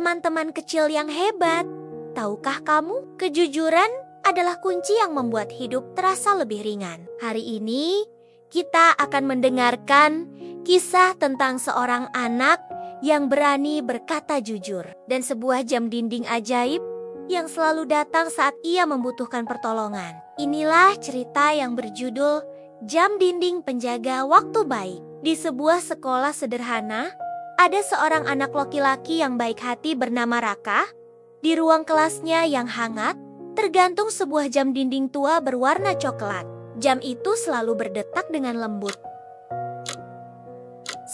teman-teman kecil yang hebat. Tahukah kamu, kejujuran adalah kunci yang membuat hidup terasa lebih ringan. Hari ini, kita akan mendengarkan kisah tentang seorang anak yang berani berkata jujur dan sebuah jam dinding ajaib yang selalu datang saat ia membutuhkan pertolongan. Inilah cerita yang berjudul Jam Dinding Penjaga Waktu Baik. Di sebuah sekolah sederhana, ada seorang anak laki-laki yang baik hati bernama Raka. Di ruang kelasnya yang hangat, tergantung sebuah jam dinding tua berwarna coklat. Jam itu selalu berdetak dengan lembut,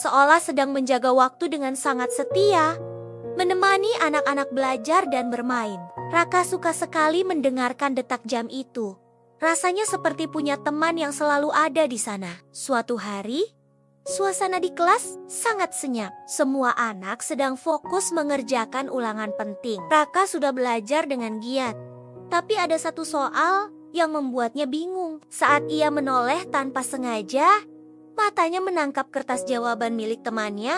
seolah sedang menjaga waktu dengan sangat setia, menemani anak-anak belajar dan bermain. Raka suka sekali mendengarkan detak jam itu. Rasanya seperti punya teman yang selalu ada di sana. Suatu hari, suasana di kelas sangat senyap. Semua anak sedang fokus mengerjakan ulangan penting. Raka sudah belajar dengan giat, tapi ada satu soal yang membuatnya bingung. Saat ia menoleh tanpa sengaja, matanya menangkap kertas jawaban milik temannya,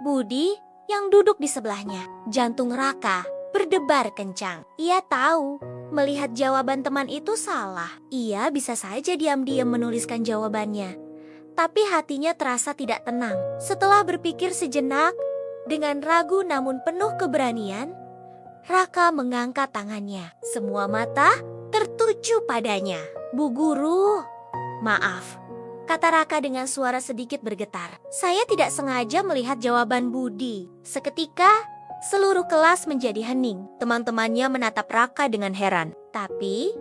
Budi, yang duduk di sebelahnya. Jantung Raka berdebar kencang. Ia tahu, melihat jawaban teman itu salah. Ia bisa saja diam-diam menuliskan jawabannya. Tapi hatinya terasa tidak tenang. Setelah berpikir sejenak, dengan ragu namun penuh keberanian, Raka mengangkat tangannya. Semua mata tertuju padanya. "Bu Guru, maaf," kata Raka dengan suara sedikit bergetar. "Saya tidak sengaja melihat jawaban Budi." Seketika, seluruh kelas menjadi hening. Teman-temannya menatap Raka dengan heran. Tapi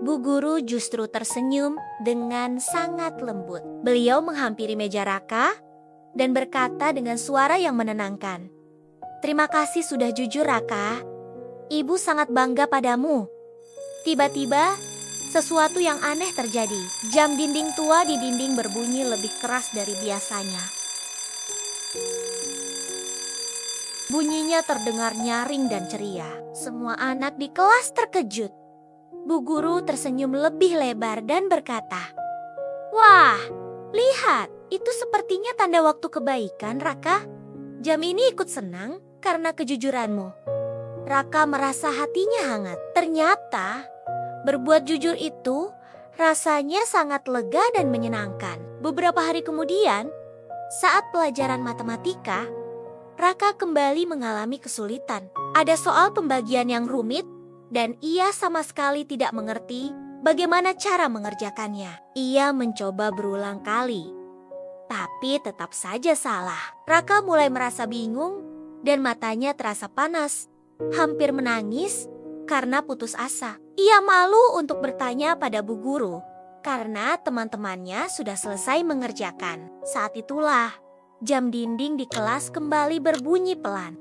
Bu Guru justru tersenyum dengan sangat lembut. Beliau menghampiri meja Raka dan berkata dengan suara yang menenangkan, "Terima kasih sudah jujur, Raka. Ibu sangat bangga padamu." Tiba-tiba, sesuatu yang aneh terjadi. Jam dinding tua di dinding berbunyi lebih keras dari biasanya. Bunyinya terdengar nyaring dan ceria. Semua anak di kelas terkejut. Bu Guru tersenyum lebih lebar dan berkata, "Wah, lihat, itu sepertinya tanda waktu kebaikan, Raka. Jam ini ikut senang karena kejujuranmu." Raka merasa hatinya hangat. Ternyata, berbuat jujur itu rasanya sangat lega dan menyenangkan. Beberapa hari kemudian, saat pelajaran matematika, Raka kembali mengalami kesulitan. Ada soal pembagian yang rumit, dan ia sama sekali tidak mengerti bagaimana cara mengerjakannya. Ia mencoba berulang kali, tapi tetap saja salah. Raka mulai merasa bingung dan matanya terasa panas, hampir menangis karena putus asa. Ia malu untuk bertanya pada Bu Guru karena teman-temannya sudah selesai mengerjakan. Saat itulah jam dinding di kelas kembali berbunyi pelan.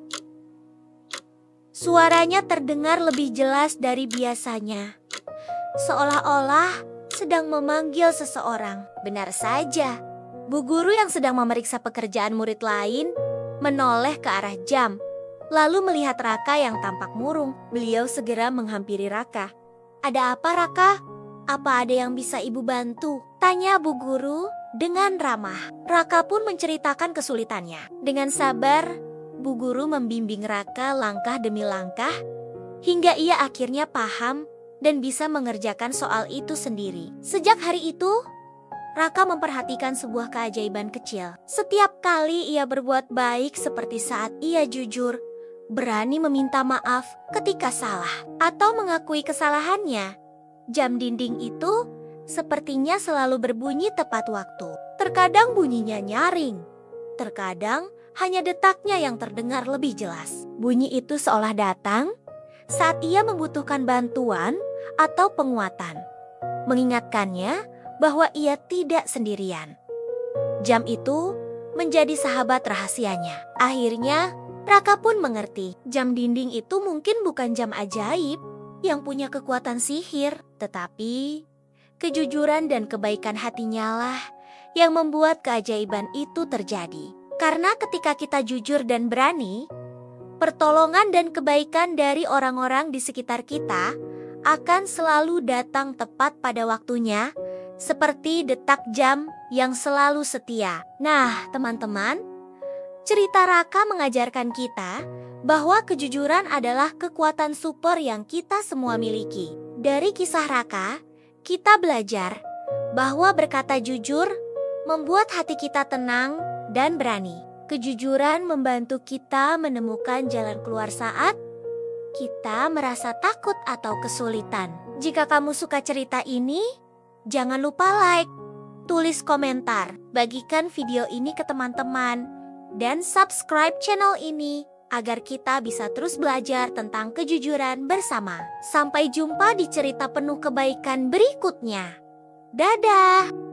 Suaranya terdengar lebih jelas dari biasanya, seolah-olah sedang memanggil seseorang. Benar saja, Bu Guru yang sedang memeriksa pekerjaan murid lain menoleh ke arah jam, lalu melihat Raka yang tampak murung. Beliau segera menghampiri Raka. "Ada apa, Raka? Apa ada yang bisa ibu bantu?" tanya Bu Guru dengan ramah. Raka pun menceritakan kesulitannya. Dengan sabar, Bu Guru membimbing Raka langkah demi langkah, hingga ia akhirnya paham dan bisa mengerjakan soal itu sendiri. Sejak hari itu, Raka memperhatikan sebuah keajaiban kecil. Setiap kali ia berbuat baik seperti saat ia jujur, berani meminta maaf ketika salah, atau mengakui kesalahannya, jam dinding itu sepertinya selalu berbunyi tepat waktu. Terkadang bunyinya nyaring, terkadang hanya detaknya yang terdengar lebih jelas. Bunyi itu seolah datang saat ia membutuhkan bantuan atau penguatan, mengingatkannya bahwa ia tidak sendirian. Jam itu menjadi sahabat rahasianya. Akhirnya, Raka pun mengerti, jam dinding itu mungkin bukan jam ajaib yang punya kekuatan sihir, tetapi kejujuran dan kebaikan hatinya lah yang membuat keajaiban itu terjadi. Karena ketika kita jujur dan berani, pertolongan dan kebaikan dari orang-orang di sekitar kita akan selalu datang tepat pada waktunya, seperti detak jam yang selalu setia. Nah, teman-teman, cerita Raka mengajarkan kita bahwa kejujuran adalah kekuatan super yang kita semua miliki. Dari kisah Raka, kita belajar bahwa berkata jujur membuat hati kita tenang dan berani. Kejujuran membantu kita menemukan jalan keluar saat kita merasa takut atau kesulitan. Jika kamu suka cerita ini, jangan lupa like, tulis komentar, bagikan video ini ke teman-teman, dan subscribe channel ini agar kita bisa terus belajar tentang kejujuran bersama. Sampai jumpa di cerita penuh kebaikan berikutnya. Dadah!